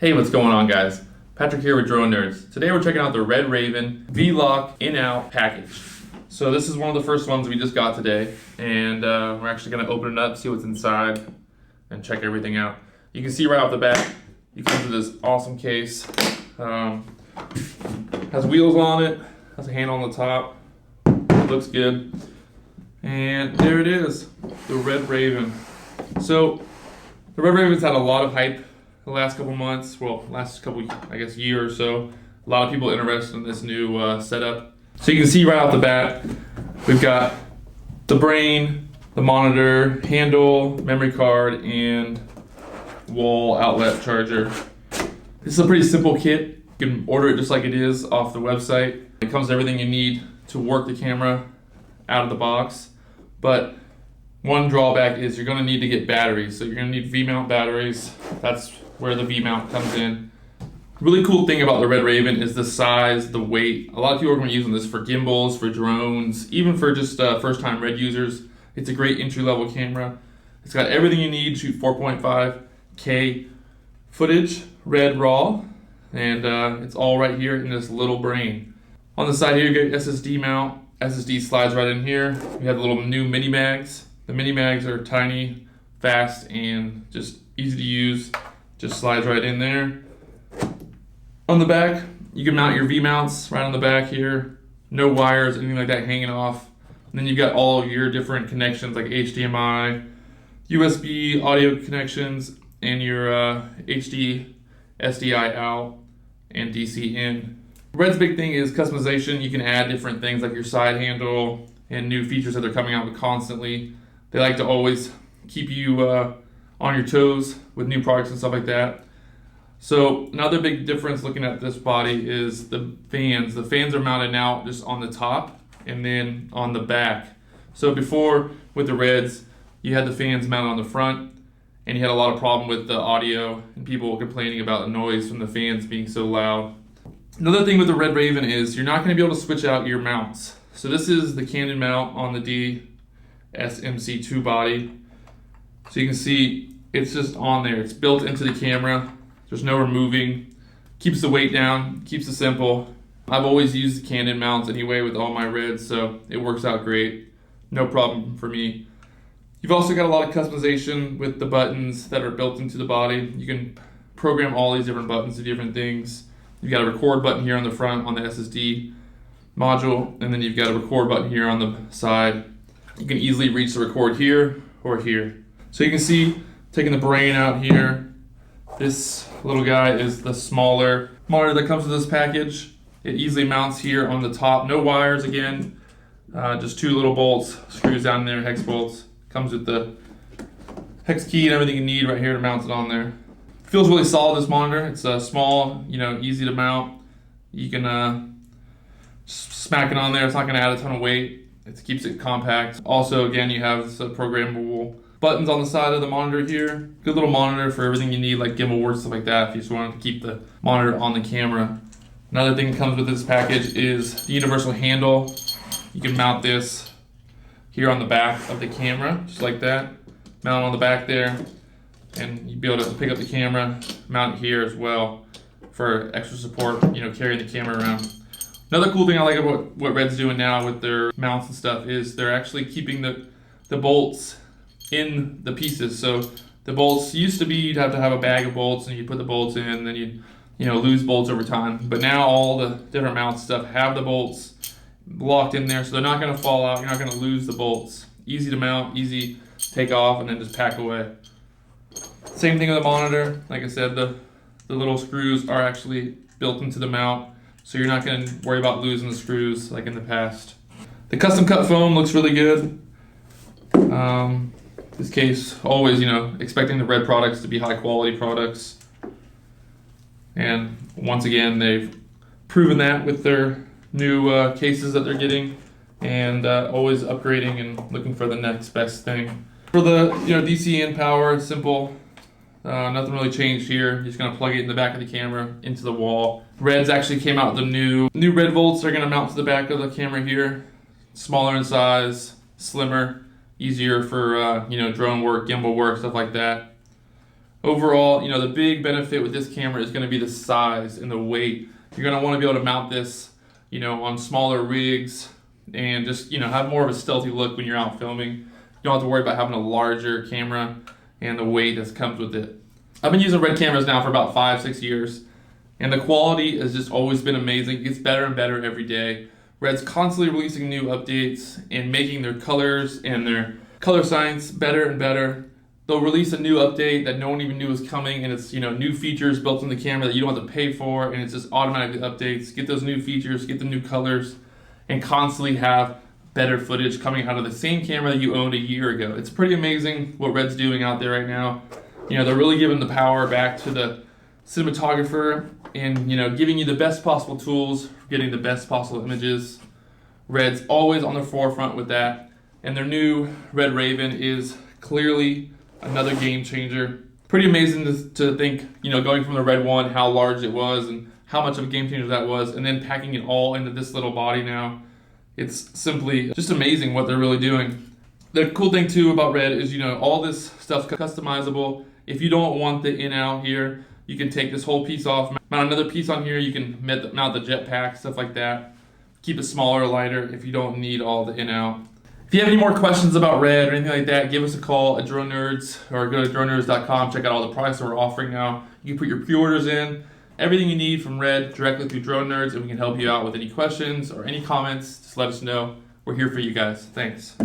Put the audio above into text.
Hey, what's going on, guys? Patrick here with Drone Nerds. Today we're checking out the Red Raven V-Lock in-out package. So this is one of the first ones we just got today, and we're actually going to open it up, see what's inside, and check everything out. You can see right off the bat, it comes with this awesome case. Has wheels on it, has a handle on the top, looks good. And there it is, the Red Raven. So the Red Raven's had a lot of hype the last couple months, well, last couple, I guess, year or so. A lot of people interested in this new setup. So you can see right off the bat, we've got the brain, the monitor, handle, memory card, and wall outlet charger. This is a pretty simple kit. You can order it just like it is off the website. It comes with everything you need to work the camera out of the box. But one drawback is you're going to need to get batteries. So you're going to need Vmount batteries. That's where the Vmount comes in. Really cool thing about the Red Raven is the size, the weight. A lot of people are going to be using this for gimbals, for drones, even for just first-time Red users. It's a great entry-level camera. It's got everything you need to shoot 4.5K footage, Red RAW, and it's all right here in this little brain. On the side here, you get SSD mount. SSD slides right in here. We have the little new mini mags. The mini mags are tiny, fast, and just easy to use. Just slides right in there. On the back, you can mount your V-mounts right on the back here. No wires, anything like that hanging off. And then you've got all of your different connections like HDMI, USB audio connections, and your HD, SDI out, and DC in. Red's big thing is customization. You can add different things like your side handle and new features that they're coming out with constantly. They like to always keep you on your toes with new products and stuff like that. So another big difference looking at this body is the fans. The fans are mounted now just on the top and then on the back. So before with the Reds, you had the fans mounted on the front and you had a lot of problem with the audio and people complaining about the noise from the fans being so loud. Another thing with the Red Raven is you're not going to be able to switch out your mounts. So this is the Canon mount on the DSMC2 body. So you can see it's just on there. It's built into the camera. There's no removing. Keeps the weight down, keeps it simple. I've always used the Canon mounts anyway with all my Reds, so it works out great. No problem for me. You've also got a lot of customization with the buttons that are built into the body. You can program all these different buttons to different things. You've got a record button here on the front on the SSD module, and then you've got a record button here on the side. You can easily reach the record here or here. So you can see, taking the brain out here, this little guy is the smaller monitor that comes with this package. It easily mounts here on the top. No wires again, just two little bolts, screws down there, hex bolts. Comes with the hex key and everything you need right here to mount it on there. Feels really solid, this monitor. It's small, easy to mount. You can smack it on there. It's not going to add a ton of weight. It keeps it compact. Also, again, you have some programmable buttons on the side of the monitor here. Good little monitor for everything you need, like gimbal work, stuff like that, if you just wanted to keep the monitor on the camera. Another thing that comes with this package is the universal handle. You can mount this here on the back of the camera, just like that. Mount it on the back there. And you'd be able to pick up the camera, mount it here as well for extra support, carrying the camera around. Another cool thing I like about what Red's doing now with their mounts and stuff is they're actually keeping the bolts in the pieces. So the bolts used to be you'd have to have a bag of bolts and you put the bolts in and then you'd lose bolts over time. But now all the different mount stuff have the bolts locked in there, so they're not going to fall out. You're not going to lose the bolts. Easy to mount, easy to take off, and then just pack away. Same thing with the monitor. Like I said, the little screws are actually built into the mount, so you're not going to worry about losing the screws like in the past. The custom cut foam looks really good. This case, always, expecting the Red products to be high quality products. And once again, they've proven that with their new cases that they're getting, and always upgrading and looking for the next best thing. For the DC in power, simple. Nothing really changed here. You're just gonna plug it in the back of the camera into the wall. Reds actually came out with the new Red Volts. They're gonna mount to the back of the camera here. Smaller in size, slimmer, easier for drone work, gimbal work, stuff like that. Overall, you know, the big benefit with this camera is going to be the size and the weight. You're going to want to be able to mount this, you know, on smaller rigs and just, you know, have more of a stealthy look when you're out filming. You don't have to worry about having a larger camera and the weight that comes with it. I've been using Red cameras now for about 5-6 years, and the quality has just always been amazing. It gets better and better every day. Red's constantly releasing new updates and making their colors and their color science better and better. They'll release a new update that no one even knew was coming, and it's, you know, new features built in the camera that you don't have to pay for, and it's just automatically updates. Get those new features, get the new colors, and constantly have better footage coming out of the same camera that you owned a year ago. It's pretty amazing what Red's doing out there right now. You know, they're really giving the power back to the cinematographer and, you know, giving you the best possible tools for getting the best possible images. Red's always on the forefront with that, and their new Red Raven is clearly another game changer. Pretty amazing to think, you know, going from the Red 1, how large it was and how much of a game changer that was, and then packing it all into this little body now. It's simply just amazing what they're really doing. The cool thing too about Red is, you know, all this stuff's customizable. If you don't want the in-out here, you can take this whole piece off, mount another piece on here. You can mount the jetpack, stuff like that. Keep it smaller, lighter if you don't need all the in-out. If you have any more questions about Red or anything like that, give us a call at Drone Nerds or go to dronenerds.com. Check out all the products that we're offering now. You can put your pre-orders in. Everything you need from Red directly through Drone Nerds, and we can help you out with any questions or any comments. Just let us know. We're here for you guys. Thanks.